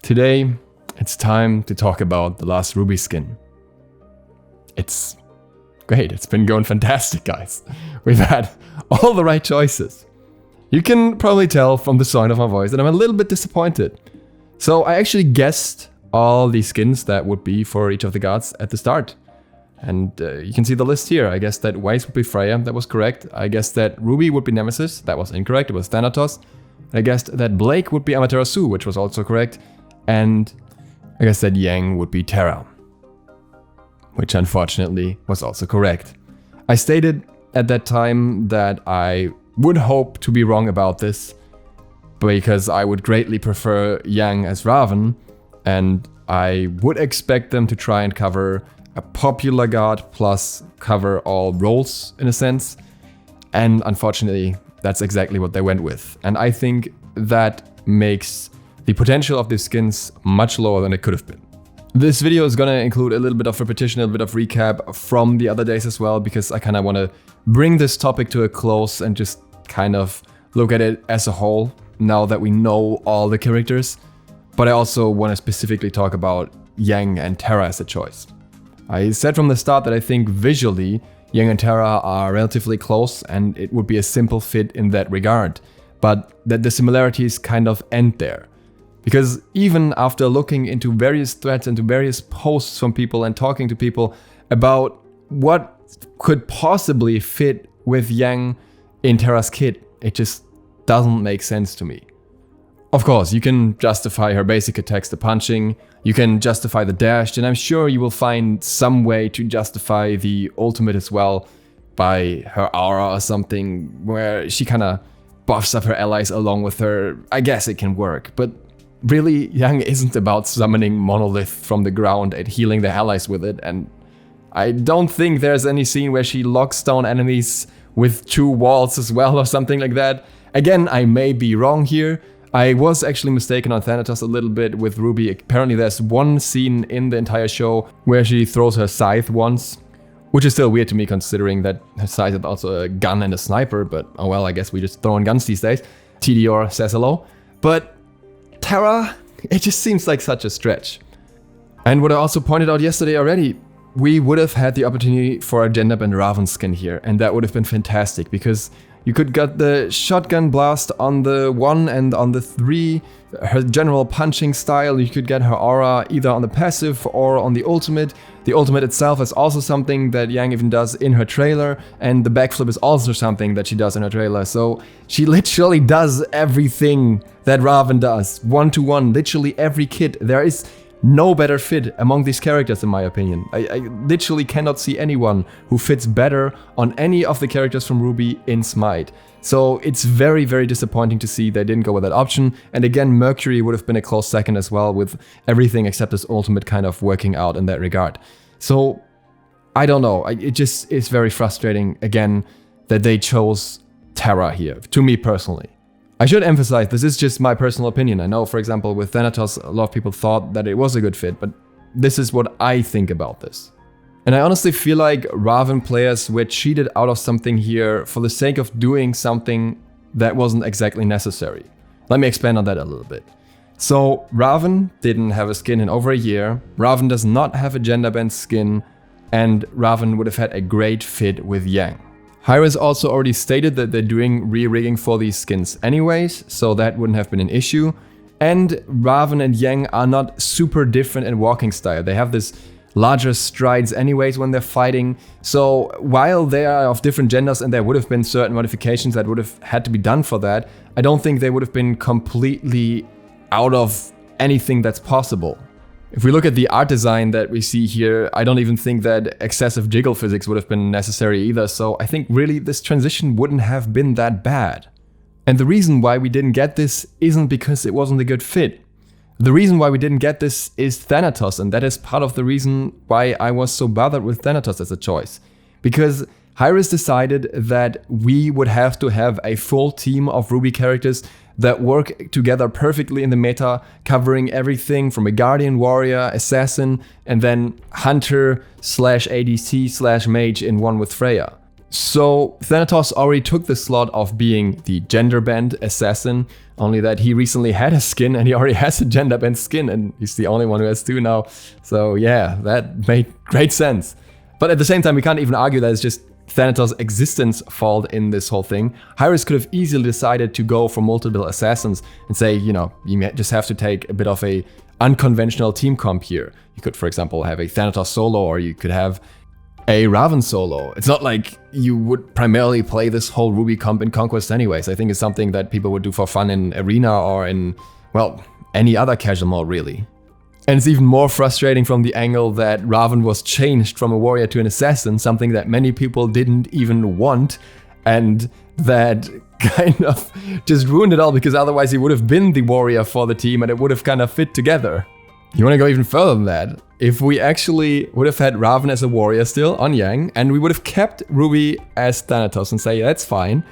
Today, it's time to talk about the last Ruby skin. It's great, it's been going fantastic, guys. We've had all the right choices. You can probably tell from the sound of my voice that I'm a little bit disappointed. So I actually guessed all the skins that would be for each of the gods at the start. And you can see the list here. I guessed that Weiss would be Freya, that was correct. I guessed that Ruby would be Nemesis, that was incorrect, it was Thanatos. I guessed that Blake would be Amaterasu, which was also correct. And I guess that Yang would be Terra, which unfortunately was also correct. I stated at that time that I would hope to be wrong about this, because I would greatly prefer Yang as Ravan, and I would expect them to try and cover a popular god plus cover all roles in a sense. And unfortunately, that's exactly what they went with. And I think that makes the potential of these skins much lower than it could have been. This video is gonna include a little bit of repetition, a little bit of recap from the other days as well, because I kind of want to bring this topic to a close and just kind of look at it as a whole now that we know all the characters. But I also want to specifically talk about Yang and Terra as a choice. I said from the start that I think visually Yang and Terra are relatively close and it would be a simple fit in that regard, but that the similarities kind of end there. Because even after looking into various threads, into various posts from people and talking to people about what could possibly fit with Yang in Terra's kit, it just doesn't make sense to me. Of course, you can justify her basic attacks, the punching, you can justify the dash, and I'm sure you will find some way to justify the ultimate as well by her aura or something, where she kind of buffs up her allies along with her. I guess it can work, but really, Yang isn't about summoning Monolith from the ground and healing the allies with it, and I don't think there's any scene where she locks down enemies with 2 walls as well or something like that. Again, I may be wrong here. I was actually mistaken on Thanatos a little bit with Ruby. Apparently there's one scene in the entire show where she throws her scythe once, which is still weird to me considering that her scythe is also a gun and a sniper, but oh well, I guess we just throw in guns these days. TDR says hello. But Terra, it just seems like such a stretch. And what I also pointed out yesterday already, we would have had the opportunity for a gender bend Ravan skin here, and that would have been fantastic because you could get the shotgun blast on the 1 and on the 3, her general punching style, you could get her aura either on the passive or on the ultimate. The ultimate itself is also something that Yang even does in her trailer, and the backflip is also something that she does in her trailer. So she literally does everything that Ravan does, 1-to-1, literally every kit. There is no better fit among these characters in my opinion. I literally cannot see anyone who fits better on any of the characters from Ruby in Smite. So it's very, very disappointing to see they didn't go with that option. And again, Mercury would have been a close second as well, with everything except his ultimate kind of working out in that regard. So I don't know, it just is very frustrating again that they chose Terra here, to me personally. I should emphasize, this is just my personal opinion. I know, for example, with Thanatos, a lot of people thought that it was a good fit, but this is what I think about this. And I honestly feel like Ravan players were cheated out of something here for the sake of doing something that wasn't exactly necessary. Let me expand on that a little bit. So, Ravan didn't have a skin in over a year, Ravan does not have a gender bend skin, and Ravan would have had a great fit with Yang. Hi-Rez also already stated that they're doing re-rigging for these skins anyways, so that wouldn't have been an issue. And Ravan and Yang are not super different in walking style. They have this larger strides anyways when they're fighting. So while they are of different genders and there would have been certain modifications that would have had to be done for that, I don't think they would have been completely out of anything that's possible. If we look at the art design that we see here, I don't even think that excessive jiggle physics would have been necessary either, so I think really this transition wouldn't have been that bad. And the reason why we didn't get this isn't because it wasn't a good fit. The reason why we didn't get this is Thanatos, and that is part of the reason why I was so bothered with Thanatos as a choice. Because Hi-Rez decided that we would have to have a full team of Ruby characters that work together perfectly in the meta, covering everything from a Guardian Warrior, Assassin, and then Hunter slash ADC slash Mage in one with Freya. So Thanatos already took the slot of being the gender bend Assassin, only that he recently had a skin and he already has a gender bent skin, and he's the only one who has 2 now. So yeah, that made great sense. But at the same time, we can't even argue that it's just Thanatos' existence fault in this whole thing. Hi-Rez could have easily decided to go for multiple assassins and say, you know, you just have to take a bit of a unconventional team comp here. You could, for example, have a Thanatos solo, or you could have a Raven solo. It's not like you would primarily play this whole Ruby comp in Conquest anyways. I think it's something that people would do for fun in Arena or in, well, any other casual mode really. And it's even more frustrating from the angle that Raven was changed from a warrior to an assassin, something that many people didn't even want, and that kind of just ruined it all, because otherwise he would have been the warrior for the team and it would have kind of fit together. You want to go even further than that? If we actually would have had Raven as a warrior still on Yang, and we would have kept Ruby as Thanatos and say, yeah, that's fine,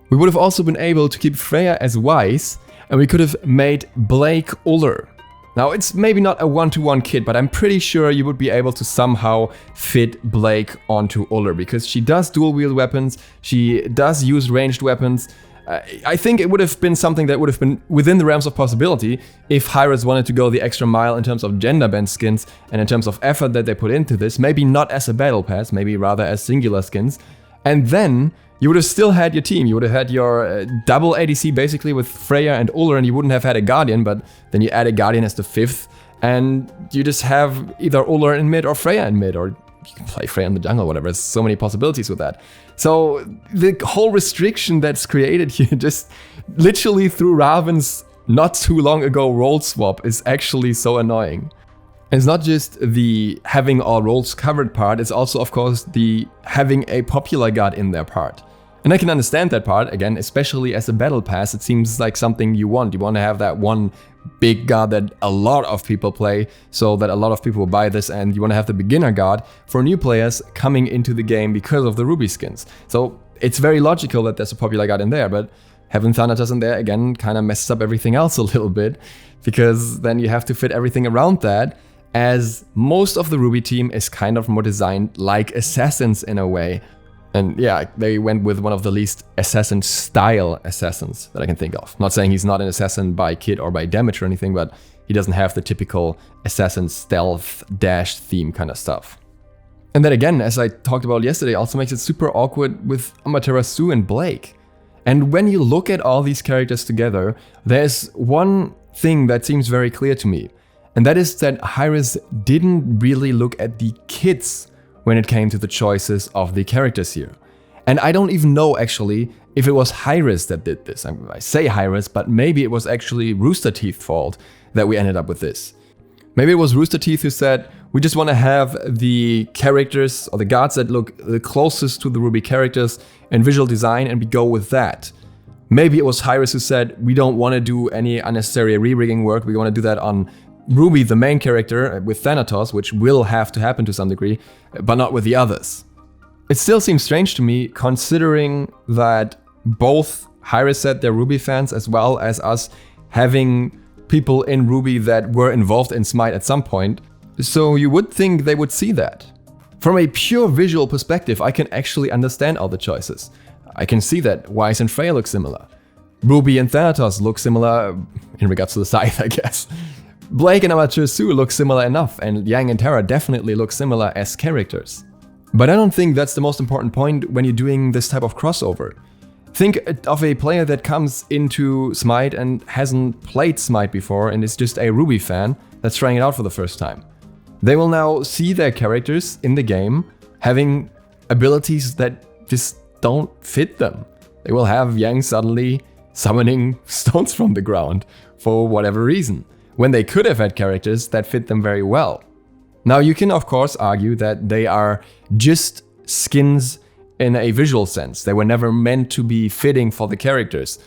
we would have also been able to keep Freya as Weiss, and we could have made Blake Uller. Now, it's maybe not a one-to-one kit, but I'm pretty sure you would be able to somehow fit Blake onto Uller, because she does dual-wield weapons, she does use ranged weapons. I think it would have been something that would have been within the realms of possibility if Hi-Rez wanted to go the extra mile in terms of gender bend skins and in terms of effort that they put into this, maybe not as a battle pass, maybe rather as singular skins. And then you would have still had your team. You would have had your double ADC basically with Freya and Uller, and you wouldn't have had a Guardian, but then you add a Guardian as the 5th, and you just have either Uller in mid or Freya in mid, or you can play Freya in the jungle, whatever. There's so many possibilities with that. So the whole restriction that's created here just literally through Raven's not too long ago role swap is actually so annoying. And it's not just the having all roles covered part, it's also of course the having a popular god in their part. And I can understand that part, again, especially as a battle pass, it seems like something you want. You want to have that one big god that a lot of people play, so that a lot of people will buy this, and you want to have the beginner god for new players coming into the game because of the Ruby skins. So it's very logical that there's a popular god in there, but having Thanatos in there, again, kind of messes up everything else a little bit, because then you have to fit everything around that, as most of the Ruby team is kind of more designed like assassins in a way. And yeah, they went with one of the least assassin-style assassins that I can think of. Not saying he's not an assassin by kit or by damage or anything, but he doesn't have the typical assassin stealth dash theme kind of stuff. And that again, as I talked about yesterday, also makes it super awkward with Amaterasu and Blake. And when you look at all these characters together, there's one thing that seems very clear to me. And that is that Hi-Rez didn't really look at the kits when it came to the choices of the characters here. And I don't even know actually if it was Hi-Rez that did this. I say Hi-Rez, but maybe it was actually Rooster Teeth's fault that we ended up with this. Maybe it was Rooster Teeth who said, we just want to have the characters or the gods that look the closest to the Ruby characters in visual design, and we go with that. Maybe it was Hi-Rez who said, we don't want to do any unnecessary re-rigging work, we want to do that on Ruby, the main character, with Thanatos, which will have to happen to some degree, but not with the others. It still seems strange to me, considering that both Hi-Rez said they're Ruby fans, as well as us having people in Ruby that were involved in SMITE at some point, so you would think they would see that. From a pure visual perspective, I can actually understand all the choices. I can see that Weiss and Freya look similar. Ruby and Thanatos look similar in regards to the scythe, I guess. Blake and Amaterasu look similar enough, and Yang and Terra definitely look similar as characters. But I don't think that's the most important point when you're doing this type of crossover. Think of a player that comes into SMITE and hasn't played SMITE before and is just a Ruby fan that's trying it out for the first time. They will now see their characters in the game having abilities that just don't fit them. They will have Yang suddenly summoning stones from the ground for whatever reason, when they could have had characters that fit them very well. Now you can of course argue that they are just skins in a visual sense. They were never meant to be fitting for the characters.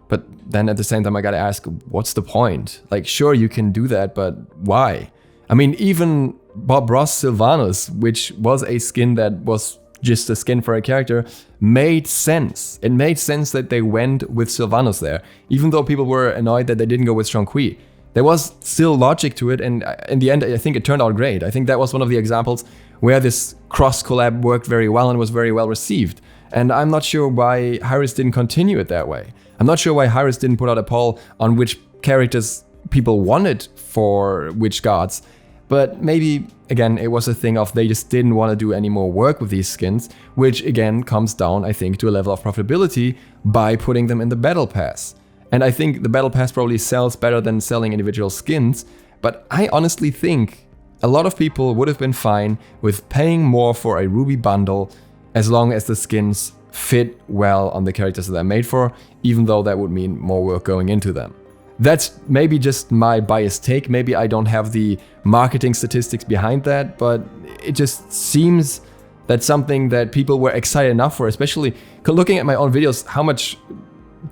But then at the same time I gotta ask, what's the point? Like, sure, you can do that, but why? I mean, even Bob Ross Sylvanus, which was a skin that was just a skin for a character, made sense. It made sense that they went with Sylvanus there, even though people were annoyed that they didn't go with Strong-Qui. There was still logic to it, and in the end, I think it turned out great. I think that was one of the examples where this cross-collab worked very well and was very well received. And I'm not sure why Hi-Rez didn't continue it that way. I'm not sure why Hi-Rez didn't put out a poll on which characters people wanted for which gods, but maybe, again, it was a thing of they just didn't want to do any more work with these skins, which again comes down, I think, to a level of profitability by putting them in the Battle Pass. And I think the Battle Pass probably sells better than selling individual skins, but I honestly think a lot of people would have been fine with paying more for a Ruby bundle as long as the skins fit well on the characters that they're made for, even though that would mean more work going into them. That's maybe just my biased take, maybe I don't have the marketing statistics behind that, but it just seems that's something that people were excited enough for, especially looking at my own videos, how much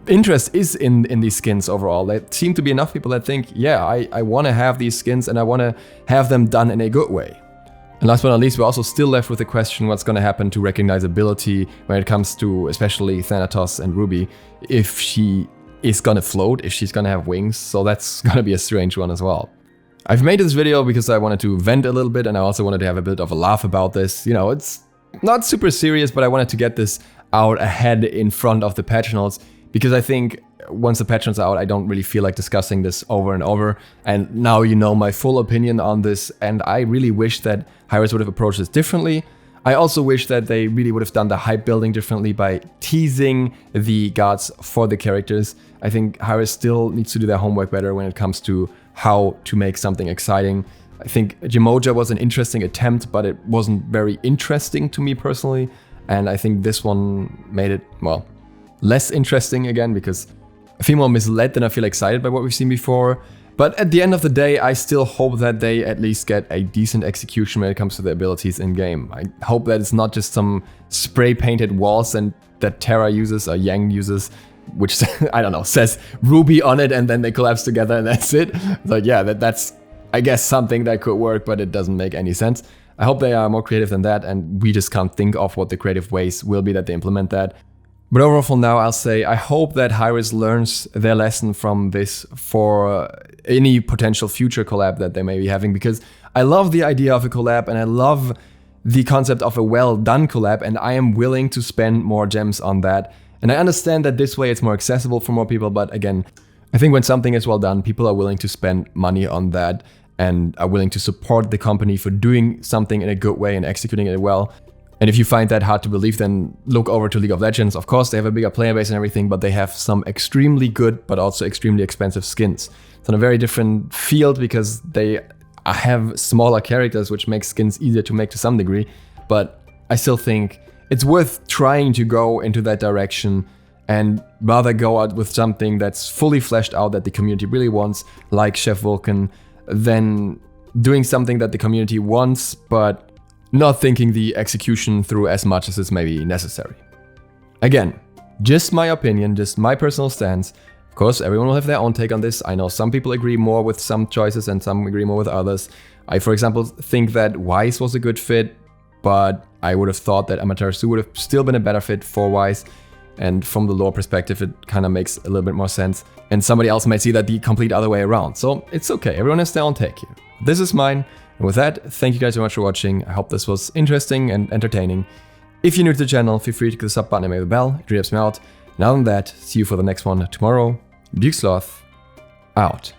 interest is in these skins overall. There seem to be enough people that think, yeah, I want to have these skins and I want to have them done in a good way. And last but not least, we're also still left with the question what's going to happen to recognizability when it comes to especially Thanatos and Ruby, if she is going to float, if she's going to have wings. So that's going to be a strange one as well. I've made this video because I wanted to vent a little bit, and I also wanted to have a bit of a laugh about this. You know, it's not super serious, but I wanted to get this out ahead in front of the patch notes, because I think once the patch notes are out, I don't really feel like discussing this over and over. And now you know my full opinion on this, and I really wish that Hi-Rez would have approached this differently. I also wish that they really would have done the hype building differently by teasing the gods for the characters. I think Hi-Rez still needs to do their homework better when it comes to how to make something exciting. I think Jimoja was an interesting attempt, but it wasn't very interesting to me personally. And I think this one made it, well, less interesting again, because I feel more misled than I feel excited by what we've seen before. But at the end of the day, I still hope that they at least get a decent execution when it comes to their abilities in-game. I hope that it's not just some spray-painted walls and that Terra uses or Yang uses, which, I don't know, says Ruby on it and then they collapse together and that's it. Like, yeah, that's, I guess, something that could work, but it doesn't make any sense. I hope they are more creative than that, and we just can't think of what the creative ways will be that they implement that. But overall, for now, I'll say I hope that Hi-Rez learns their lesson from this for any potential future collab that they may be having, because I love the idea of a collab and I love the concept of a well-done collab, and I am willing to spend more gems on that. And I understand that this way it's more accessible for more people, but again, I think when something is well done, people are willing to spend money on that and are willing to support the company for doing something in a good way and executing it well. And if you find that hard to believe, then look over to League of Legends. Of course, they have a bigger player base and everything, but they have some extremely good, but also extremely expensive skins. It's on a very different field because they have smaller characters, which makes skins easier to make to some degree. But I still think it's worth trying to go into that direction and rather go out with something that's fully fleshed out that the community really wants, like Chef Vulcan, than doing something that the community wants, but not thinking the execution through as much as is maybe necessary. Again, just my opinion, just my personal stance. Of course, everyone will have their own take on this. I know some people agree more with some choices and some agree more with others. I, for example, think that Weiss was a good fit, but I would have thought that Amaterasu would have still been a better fit for Weiss. And from the lore perspective, it kind of makes a little bit more sense. And somebody else might see that the complete other way around. So it's okay, everyone has their own take here. This is mine. And with that, thank you guys so much for watching. I hope this was interesting and entertaining. If you're new to the channel, feel free to click the sub button and maybe the bell. It really helps me out. And other than that, see you for the next one tomorrow. DukeSloth, out.